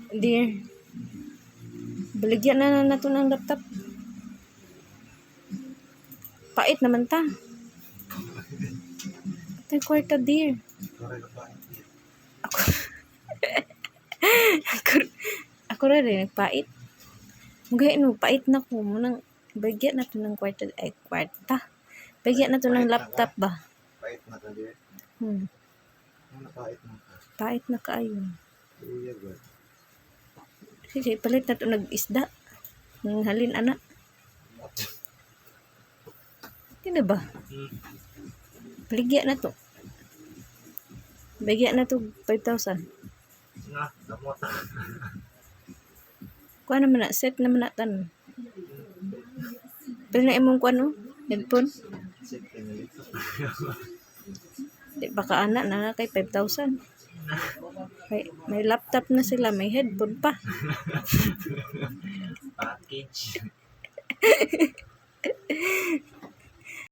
Dear, baligyan na nato ng laptop. Pait naman ta. Patay kwarta, dear. Ako rin nagpait. Magayon mo, pait na ko. Munang, bagyan na to ng kwarta. Ay, kwarta. Bagyan na to ng laptop ba? Pait na ka, dear. Ano pait na ka? Pait na kaayo. Iya, ba? Sige, palit na to nag-isda. Ng halin, anak. Hindi ba? Baligyan na to. Bagyan na to 5,000. Nga, damot. Kuha naman na, set naman na tan. Pero na imong kuha no? Headphone? Safety na ito. Di baka anak na kay 5,000. May laptop na sila, may headphone pa. Package.